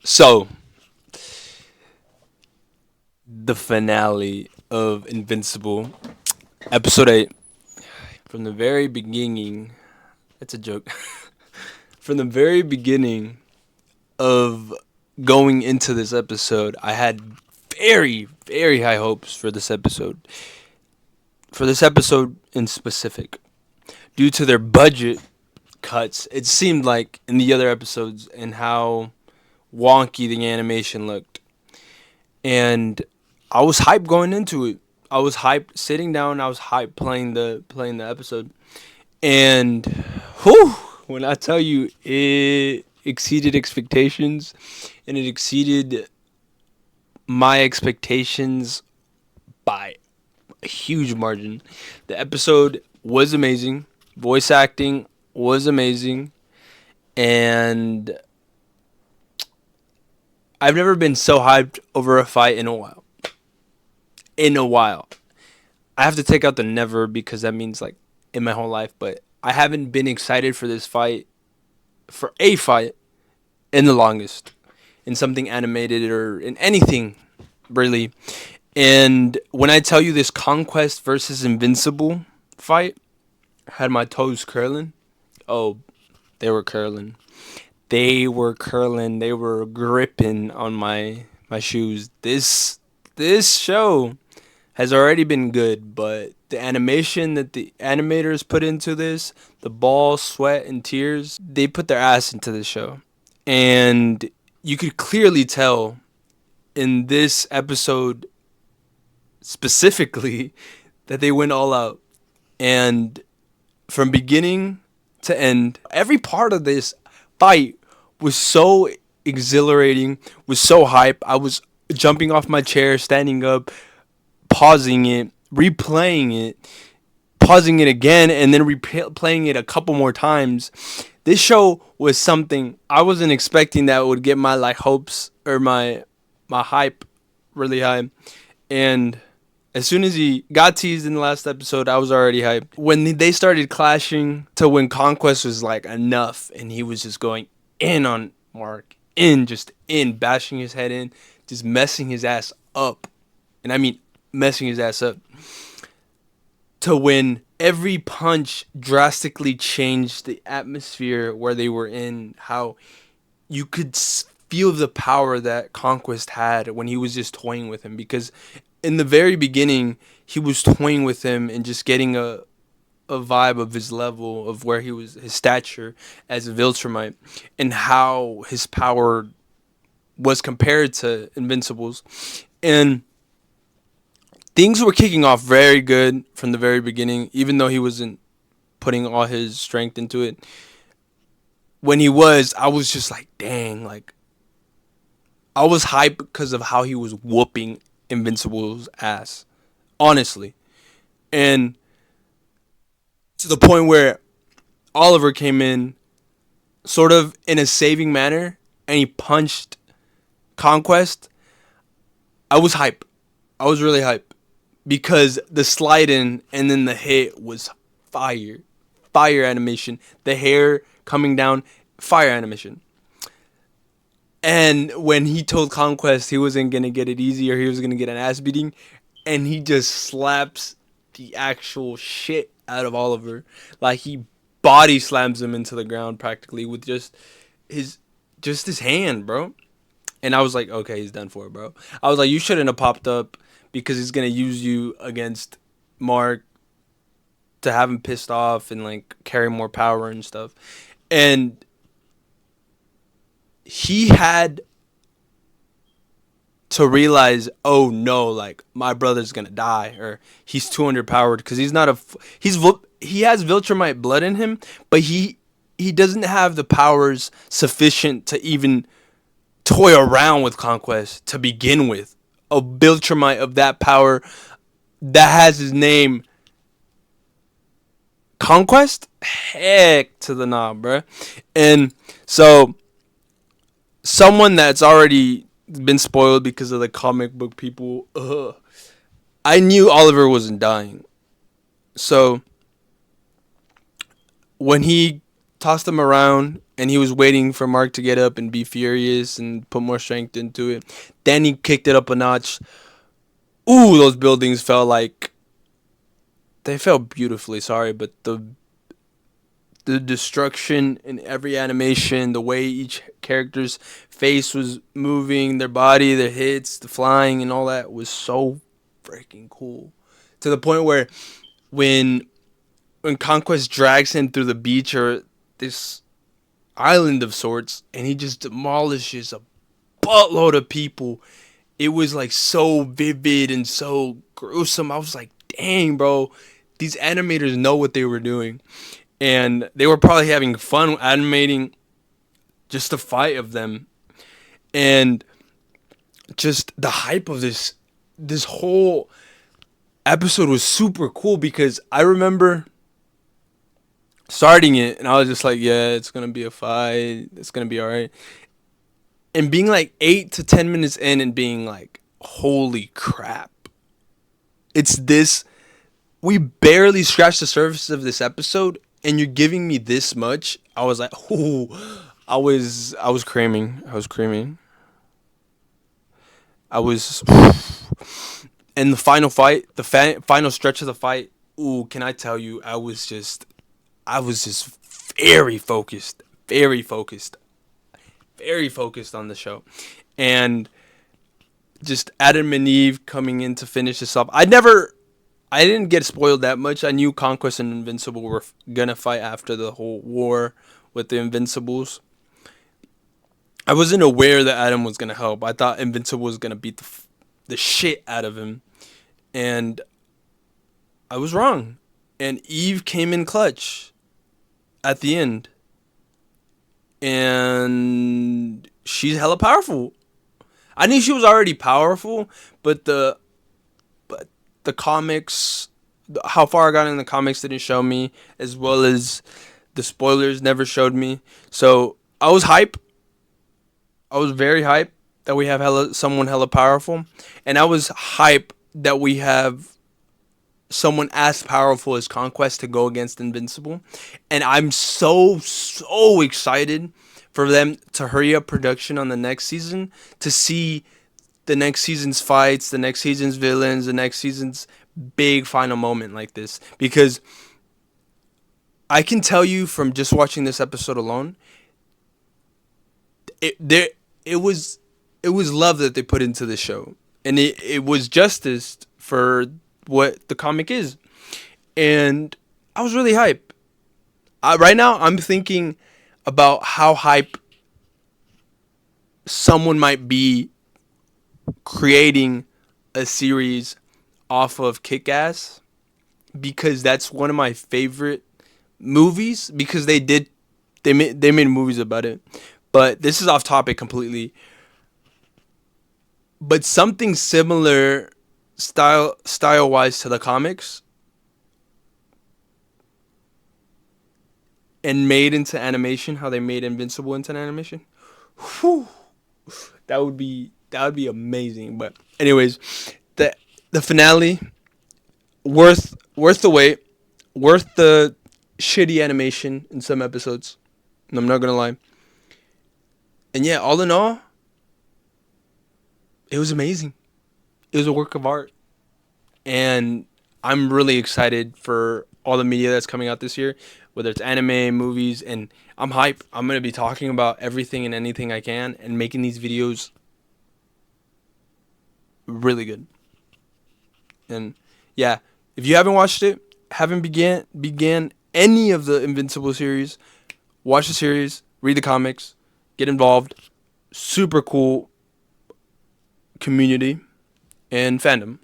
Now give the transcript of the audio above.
So, the finale of Invincible, episode 8. From the very beginning, it's a joke. From the very beginning of going into this episode, I had very, very high hopes for this episode. For this episode in specific. Due to their budget cuts, it seemed like in the other episodes and how wonky the animation looked. And I was hyped going into it. I was hyped sitting down. I was hyped playing the episode, and whew, when I tell you it exceeded expectations, and it exceeded my expectations by a huge margin. The episode was amazing. Voice acting was amazing, and I've never been so hyped over a fight in a while. In a while. I have to take out the never because that means like in my whole life, but I haven't been excited for this fight, for a fight, in the longest. In something animated or in anything, really. And when I tell you this Conquest versus Invincible fight had my toes curling, oh, they were curling. They were curling. They were gripping on my shoes. This show has already been good, but the animation that the animators put into this, the ball, sweat, and tears, they put their ass into the show. And you could clearly tell in this episode specifically that they went all out. And from beginning to end, every part of this fight was so exhilarating, was so hype. I was jumping off my chair, standing up, pausing it, replaying it, pausing it again, and then replaying it a couple more times. This show was something I wasn't expecting that would get my like hopes or my hype really high. And as soon as he got teased in the last episode, I was already hyped. When they started clashing to when Conquest was like enough and he was just going in on Mark, just in, bashing his head in, just messing his ass up. And I mean messing his ass up. To when every punch drastically changed the atmosphere where they were in, how you could feel the power that Conquest had when he was just toying with him. Because in the very beginning, he was toying with him and just getting a vibe of his level, of where he was, his stature as a Viltrumite, and how his power was compared to Invincible's. And things were kicking off very good from the very beginning, even though he wasn't putting all his strength into it. When he was, I was just like, dang, like, I was hyped because of how he was whooping Invincible's ass, honestly. And to the point where Oliver came in sort of in a saving manner and he punched Conquest. I was hype. I was really hype because the slide in and then the hit was fire. Fire animation. The hair coming down, fire animation. And when he told Conquest he wasn't gonna get it easy or he was gonna get an ass beating, and he just slaps the actual shit out of Oliver, like he body slams him into the ground practically with his his hand, bro. And I was like, okay, he's done for, bro. I was like, you shouldn't have popped up because he's gonna use you against Mark to have him pissed off and like carry more power and stuff. And he had to realize, oh no, like my brother's gonna die or he's too underpowered because he's not a he has Viltrumite blood in him, but he doesn't have the powers sufficient to even toy around with Conquest to begin with. A Viltrumite of that power that has his name Conquest, heck to the knob, bruh. And so someone that's already been spoiled because of the comic book people. I knew Oliver wasn't dying. So when he tossed him around and he was waiting for Mark to get up and be furious and put more strength into it. Then he kicked it up a notch. Ooh, those buildings felt like they felt beautifully. Sorry, but the destruction in every animation, the way each character's face was moving, their body, their hits, the flying, and all that was so freaking cool. To the point where when Conquest drags him through the beach or this island of sorts, and he just demolishes a buttload of people, it was like so vivid and so gruesome. I was like, dang, bro, these animators know what they were doing. And they were probably having fun animating just the fight of them. And just the hype of this whole episode was super cool because I remember starting it and I was just like, yeah, it's gonna be a fight, it's gonna be alright. And being like 8 to 10 minutes in and being like, holy crap. It's this, we barely scratched the surface of this episode and you're giving me this much. I was like, ooh, I was creaming. I was creaming. I was in the final fight, the final stretch of the fight. Ooh, can I tell you, I was just very focused, very focused, very focused on the show. And just Adam and Eve coming in to finish this up. I didn't get spoiled that much. I knew Conquest and Invincible were gonna fight after the whole war with the Invincibles. I wasn't aware that Adam was gonna help. I thought Invincible was gonna beat the shit out of him, and I was wrong. And Eve came in clutch at the end, and she's hella powerful. I knew she was already powerful, but the comics, how far I got in the comics didn't show me, as well as the spoilers never showed me. So I was hype. I was very hype that we have someone hella powerful, and I was hype that we have someone as powerful as Conquest to go against Invincible. And I'm so excited for them to hurry up production on the next season to see the next season's fights, the next season's villains, the next season's big final moment like this. Because I can tell you from just watching this episode alone, it was love that they put into the show, and it was justice for what the comic is, and I was really hype. Right now, I'm thinking about how hype someone might be creating a series off of Kick-Ass, because that's one of my favorite movies, because they made movies about it. But this is off topic completely. But something similar style wise to the comics and made into animation, how they made Invincible into an animation. Whew, that would be amazing. But anyways, the finale, worth the wait, worth the shitty animation in some episodes. I'm not gonna lie. And yeah, all in all, it was amazing. It was a work of art. And I'm really excited for all the media that's coming out this year, whether it's anime, movies, and I'm hype. I'm going to be talking about everything and anything I can and making these videos really good. And yeah, if you haven't watched it, haven't began any of the Invincible series, watch the series, read the comics, get involved. Super cool community and fandom.